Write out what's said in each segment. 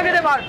आगे दे बाहर।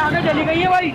आगे चली गई है भाई।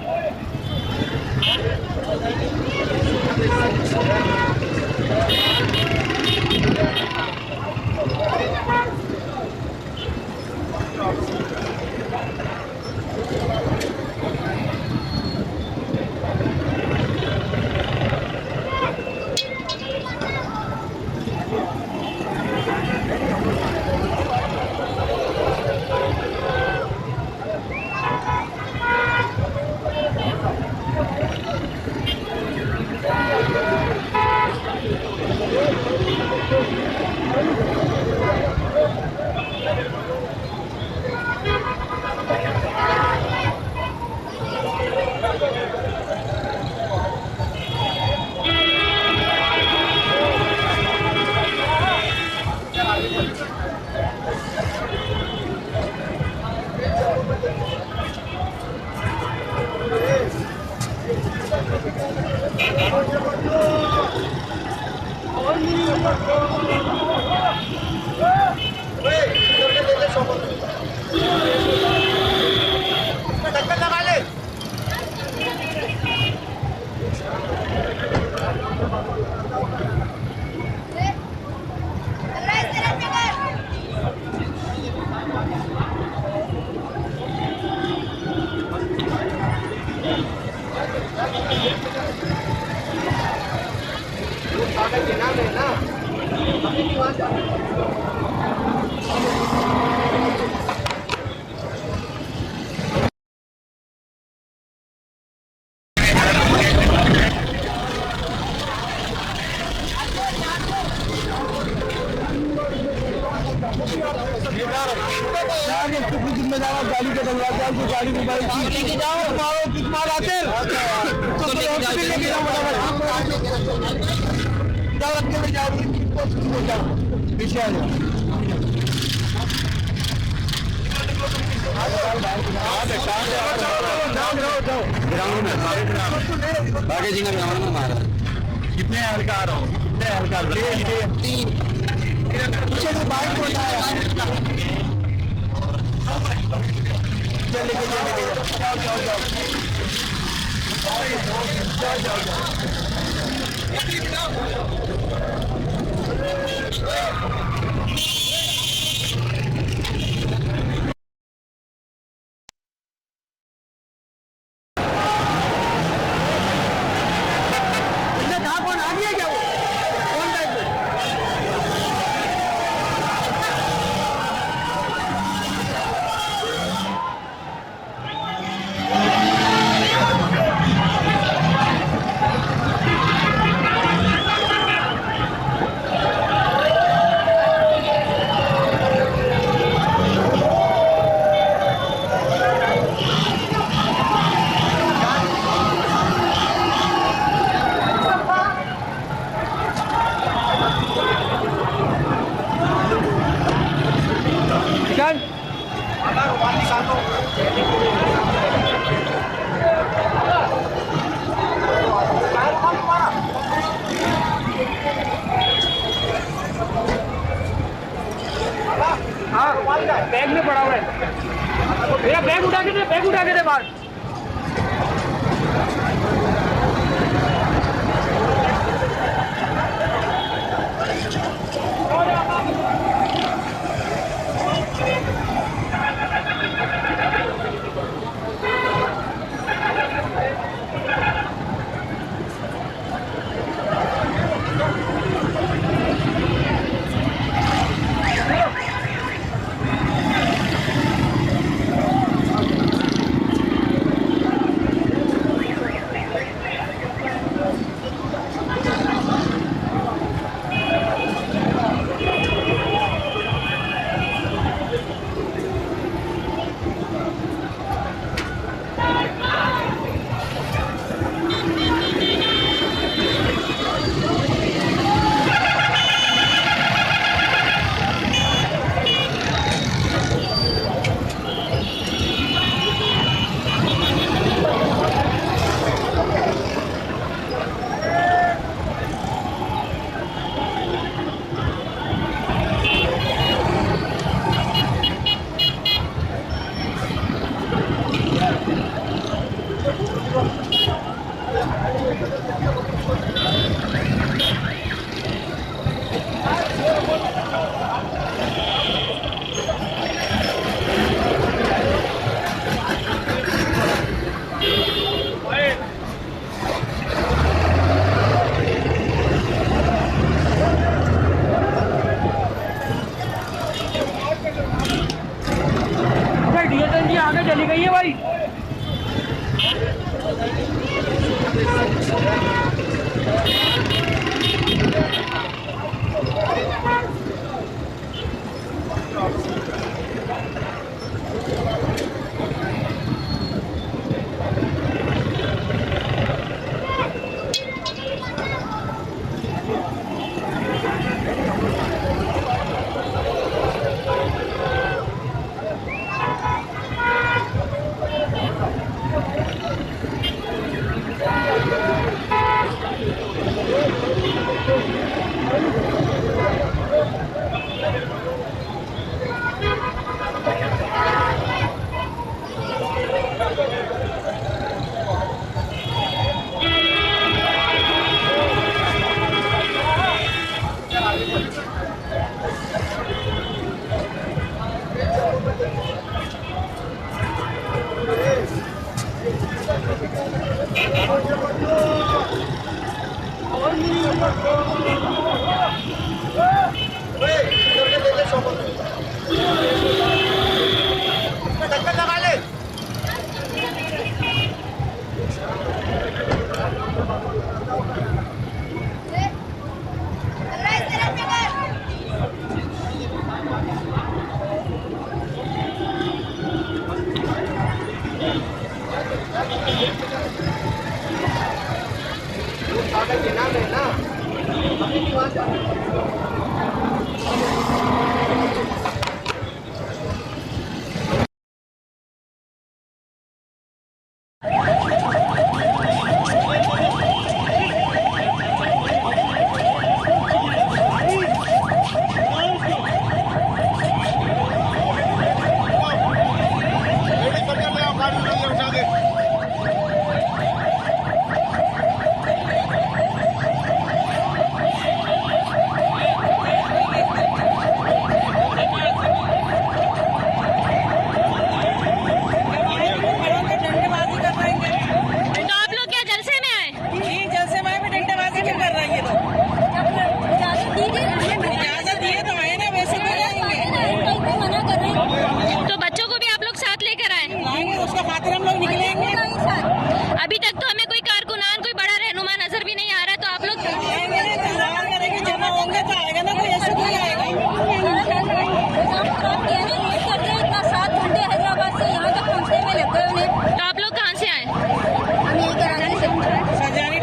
जिम्मेदार गाड़ी के दरवाजा जो गाड़ी मोबाइल लेके जाओ मारो मार आते लेके जाओ जाओ अकेले जाओ पीछे आ जाओ ग्राउंड में बाकी जिंगा ग्राउंड में मारा कितने हल्का आ रहा हूँ कितने हल्का तीन पीछे से बाइक को उठाया चल लेके जाओ जाओ जाओ जाओ बैग उठा के दे बाहर। डीएसएल जी आगे चली गई है भाई। अभी तक तो हमें कोई कारकुनान कोई बड़ा रहनुमा नजर भी नहीं आ रहा, तो आप लोग जमा होंगे तो आएगा ना, कोई ऐसे नहीं आएगा। इतना 7 घंटे हैदराबाद से यहाँ तक पहुँचने में लग गए उन्हें। तो आप लोग कहाँ से आए? हम यही कराने से सरजारी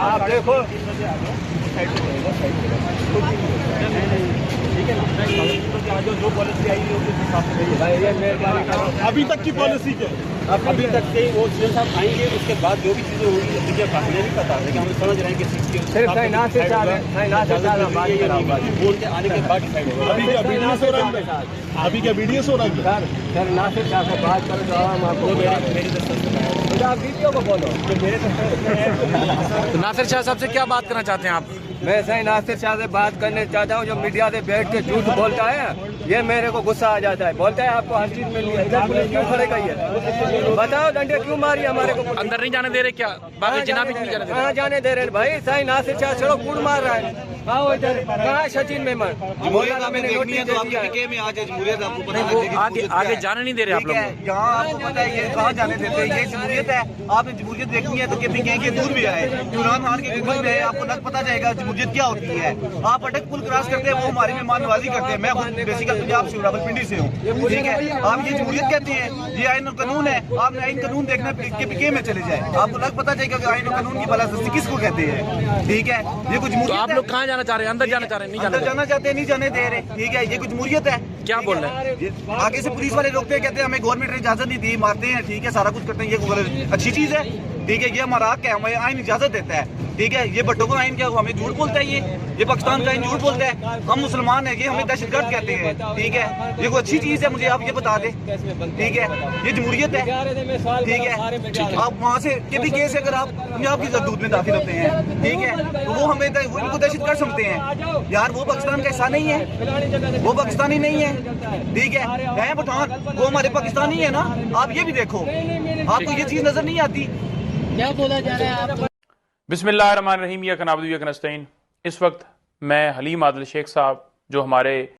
आप देखो ठीक है ना, जो पॉलिसी आई है अभी तक की पॉलिसी क्या है? अभी तक के वो सीएम साहब आएंगे, उसके बाद जो भी चीजें होंगी मुझे नहीं पता, लेकिन हम समझ रहे हैं कि बोल के आने के बाद डिसाइड होगा। अभी क्या वीडियो हो रहा है? सर नासिर साहब से बात करो तो हम आपको वीडियो को बोलो। तो नासिर शाह साहब से क्या बात करना चाहते हैं आप? मैं सही नासिर शाह से बात करने चाहता हूँ, जो मीडिया से बैठ के झूठ बोलता है, ये मेरे को गुस्सा आ जाता है। बोलता है आपको हर चीज मिल रही है, इधर पुलिस क्यों खड़े गई है? बताओ डंडे क्यों मारी हमारे को? अंदर नहीं जाने दे रहे क्या? बाकी जिना भी नहीं जाने दे रहे? कहाँ जाने दे रहे भाई? सही नासिर शाह चलो कूड़ मार रहा है। आओ इधर, कहाँ सचिन मेमन? आगे जाने नहीं दे रहे आप लोग? यहाँ आपको पता है ये कहाँ जाने देते हैं, ये जमहूरियत है। आपने जमहूरियत देखनी है तो के दूर भी आए, इमरान खान के गुगल में है, आपको लग पता जाएगा जमहूरियत क्या होती है। आप अटक पुल क्रॉस करते हैं, वो हमारी मेहमान नवाजी करते हैं। मैं बेसिकली पंजाब से रावलपिंडी से हूँ, ठीक है। आप ये जमहूरियत कहते हैं, ये आईन और कानून है। आपने आईन कानून देखना के में चले जाए, आपको लग पता जाएगा कि आईन और कानून की बलादस्ती किसको कहते हैं, ठीक है। ये कुछ तो आप लोग कहाँ जाना चाह रहे हैं? अंदर जाना चाह रहे हैं? नहीं अंदर जाना चाहते हैं, नहीं जाने दे रहे, ठीक है। ये कुछ जमहूरियत है। क्या बोल रहे हैं? आगे से पुलिस वाले रोकते हैं, कहते हैं हमें गवर्नमेंट ने इजाजत नहीं दी, मारते हैं, ठीक है, सारा कुछ करते हैं। ये अच्छी चीज है, ठीक है। ये हमारा हक है, हमें आईन इजाजत देता है, ठीक है। ये भट्टो को आईन क्या हमें झूठ बोलता है, ये पाकिस्तान का आईन झूठ बोलता है। हम मुसलमान है, ये हमें दहशतगर्द कहते हैं, ठीक है। ये कोई अच्छी चीज है, मुझे आप ये बता दें, ठीक है। ये जमहूरियत है, ठीक है। आप वहाँ से के भी केस अगर आप पंजाब की जरूरत में दाखिल होते हैं, ठीक है, तो वो हमें इनको दहशतगर्द समझते हैं। यार वो पाकिस्तान का हिस्सा नहीं है, वो पाकिस्तानी नहीं है, ठीक है पठान, वो हमारे पाकिस्तानी है ना। आप ये भी देखो, आपको ये चीज नजर नहीं आती। क्या बोला जा रहा है आप? बिस्मिल्लाहिर्रहमानिर्रहीम। या कनाबदू या कनस्ताइन। इस वक्त मैं हलीम आदिल शेख साहब, जो हमारे